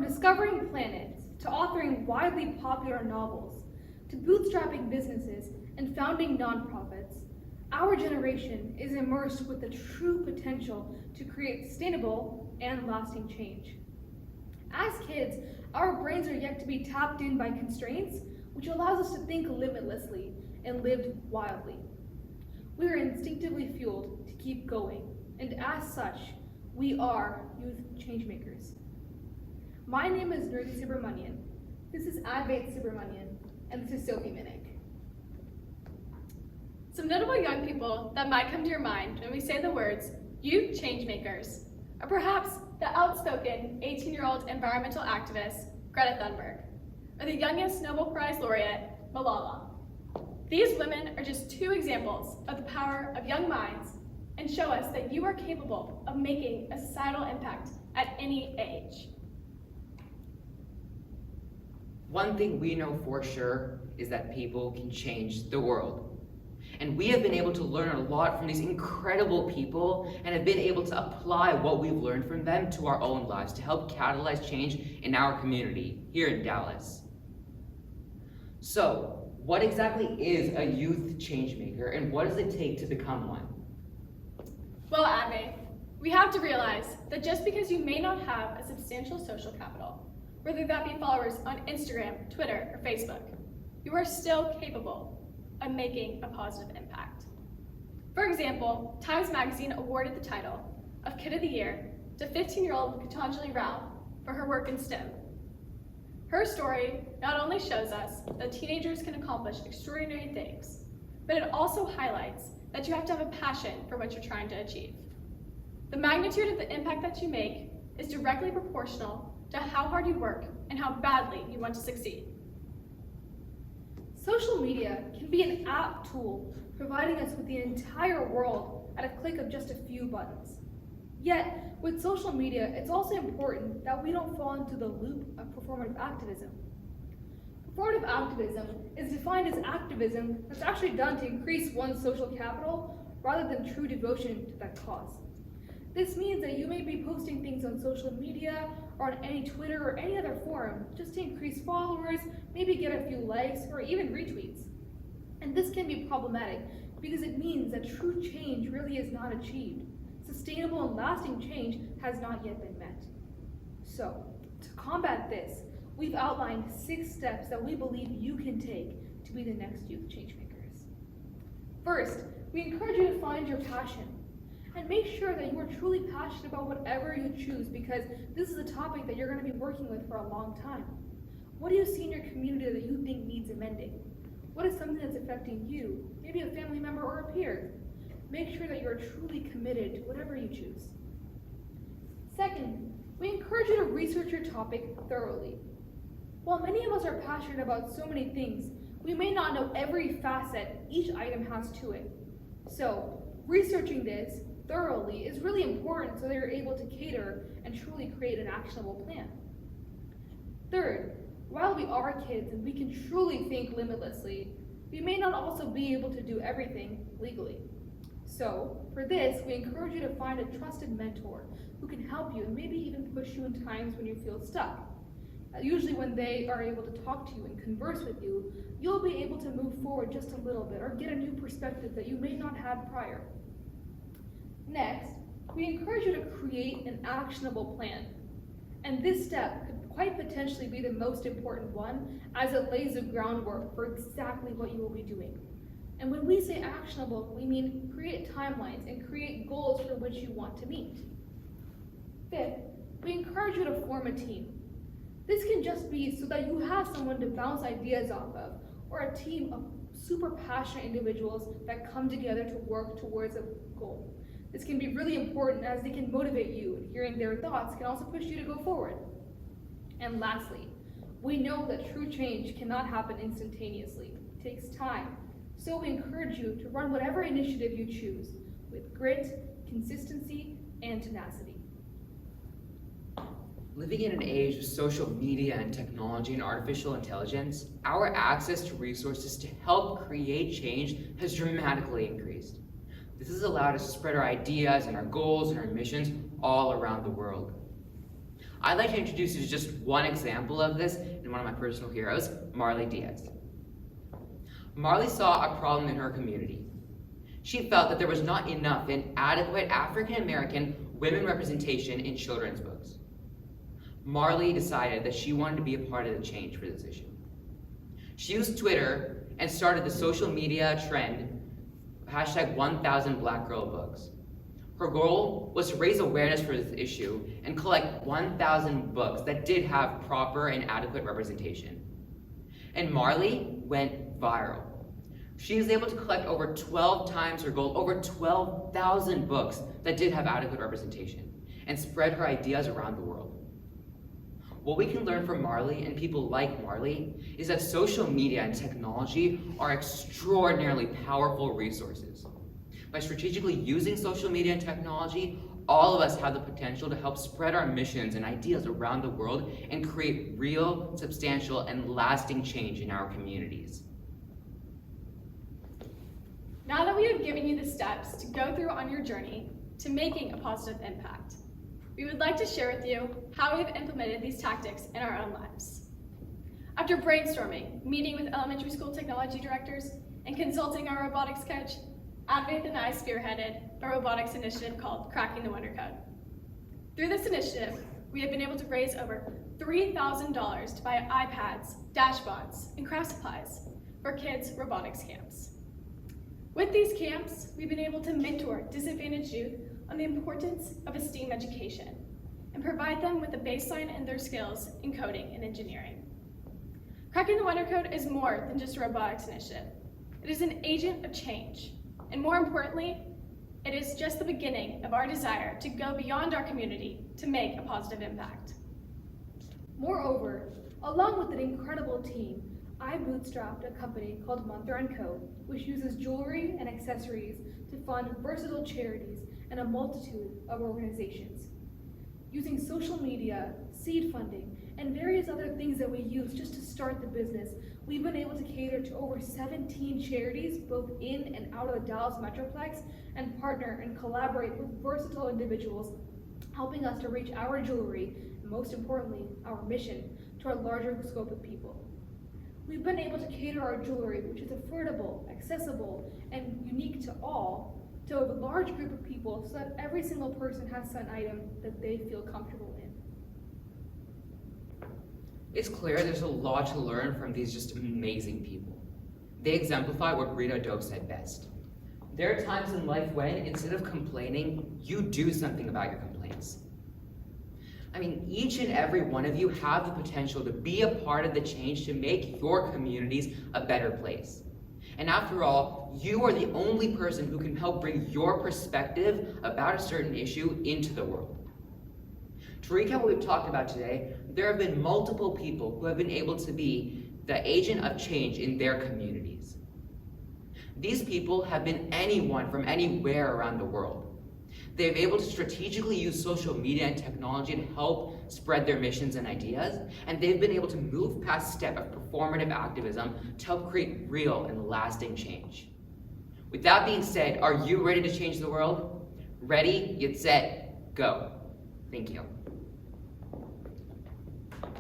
discovering planets, to authoring widely popular novels, to bootstrapping businesses and founding nonprofits, our generation is immersed with the true potential to create sustainable and lasting change. As kids, our brains are yet to be tapped in by constraints, which allows us to think limitlessly and live wildly. We are instinctively fueled to keep going, and as such, we are youth changemakers. My name is Nrithi Subramanian. This is Advaith Subramanian, and this is Sophie Minick. Some notable young people that might come to your mind when we say the words youth changemakers are perhaps the outspoken 18-year-old environmental activist Greta Thunberg, or the youngest Nobel Prize laureate Malala. These women are just two examples of the power of young minds and show us that you are capable of making a societal impact at any age. One thing we know for sure is that people can change the world. And we have been able to learn a lot from these incredible people and have been able to apply what we've learned from them to our own lives to help catalyze change in our community here in Dallas. So, what exactly is a youth changemaker and what does it take to become one? Well, Advaith, we have to realize that just because you may not have a substantial social capital, whether that be followers on Instagram, Twitter, or Facebook, you are still capable of making a positive impact. For example, Times Magazine awarded the title of Kid of the Year to 15-year-old Gitanjali Rao for her work in STEM. Her story not only shows us that teenagers can accomplish extraordinary things, but it also highlights that you have to have a passion for what you're trying to achieve. The magnitude of the impact that you make is directly proportional to how hard you work and how badly you want to succeed. Social media can be an apt tool, providing us with the entire world at a click of just a few buttons. Yet, with social media, it's also important that we don't fall into the loop of performative activism. Performative activism is defined as activism that's actually done to increase one's social capital rather than true devotion to that cause. This means that you may be posting things on social media or on any Twitter or any other forum just to increase followers, maybe get a few likes or even retweets. And this can be problematic because it means that true change really is not achieved. Sustainable and lasting change has not yet been met. So, to combat this, we've outlined 6 steps that we believe you can take to be the next youth changemakers. First, we encourage you to find your passion. And make sure that you are truly passionate about whatever you choose, because this is a topic that you're going to be working with for a long time. What do you see in your community that you think needs amending? What is something that's affecting you, maybe a family member or a peer? Make sure that you are truly committed to whatever you choose. Second, we encourage you to research your topic thoroughly. While many of us are passionate about so many things, we may not know every facet each item has to it. So, researching this thoroughly is really important so that you're able to cater and truly create an actionable plan. Third, while we are kids and we can truly think limitlessly, we may not also be able to do everything legally. So, for this, we encourage you to find a trusted mentor who can help you and maybe even push you in times when you feel stuck. Usually when they are able to talk to you and converse with you, you'll be able to move forward just a little bit or get a new perspective that you may not have prior. Next, we encourage you to create an actionable plan. And this step could quite potentially be the most important one, as it lays the groundwork for exactly what you will be doing. And when we say actionable, we mean create timelines and create goals for which you want to meet. Fifth, we encourage you to form a team. This can just be so that you have someone to bounce ideas off of, or a team of super passionate individuals that come together to work towards a goal. This can be really important as they can motivate you, and hearing their thoughts can also push you to go forward. And lastly, we know that true change cannot happen instantaneously. It takes time. So we encourage you to run whatever initiative you choose with grit, consistency, and tenacity. Living in an age of social media and technology and artificial intelligence, our access to resources to help create change has dramatically increased. This has allowed us to spread our ideas and our goals and our missions all around the world. I'd like to introduce you to just one example of this in one of my personal heroes, Marley Diaz. Marley saw a problem in her community. She felt that there was not enough and adequate African American women representation in children's books. Marley decided that she wanted to be a part of the change for this issue. She used Twitter and started the social media trend, #1000BlackGirlBooks. Her goal was to raise awareness for this issue and collect 1,000 books that did have proper and adequate representation. And Marley went viral. She was able to collect over 12 times her goal, over 12,000 books that did have adequate representation, and spread her ideas around the world. What we can learn from Marley and people like Marley is that social media and technology are extraordinarily powerful resources. By strategically using social media and technology, all of us have the potential to help spread our missions and ideas around the world and create real, substantial, and lasting change in our communities. Now that we have given you the steps to go through on your journey to making a positive impact, we would like to share with you how we've implemented these tactics in our own lives. After brainstorming, meeting with elementary school technology directors, and consulting our robotics coach, Advaith and I spearheaded a robotics initiative called Cracking the Wonder Code. Through this initiative, we have been able to raise over $3,000 to buy iPads, dashboards, and craft supplies for kids' robotics camps. With these camps, we've been able to mentor disadvantaged youth on the importance of a STEAM education and provide them with a baseline in their skills in coding and engineering. Cracking the Wonder Code is more than just a robotics initiative. It is an agent of change. And more importantly, it is just the beginning of our desire to go beyond our community to make a positive impact. Moreover, along with an incredible team, I bootstrapped a company called Month & Co., which uses jewelry and accessories to fund versatile charities and a multitude of organizations. Using social media, seed funding, and various other things that we use just to start the business, we've been able to cater to over 17 charities, both in and out of the Dallas Metroplex, and partner and collaborate with versatile individuals, helping us to reach our jewelry, and most importantly, our mission, to a larger scope of people. We've been able to cater our jewelry, which is affordable, accessible, and unique to all, to a large group of people so that every single person has an item that they feel comfortable in. It's clear there's a lot to learn from these just amazing people. They exemplify what Rita Doe said best. There are times in life when, instead of complaining, you do something about your complaints. I mean, each and every one of you have the potential to be a part of the change to make your communities a better place. And after all, you are the only person who can help bring your perspective about a certain issue into the world. To recap what we've talked about today, there have been multiple people who have been able to be the agent of change in their communities. These people have been anyone from anywhere around the world. They've been able to strategically use social media and technology to help spread their missions and ideas, and they've been able to move past the step of performative activism to help create real and lasting change. With that being said, are you ready to change the world? Ready, get set, go. Thank you.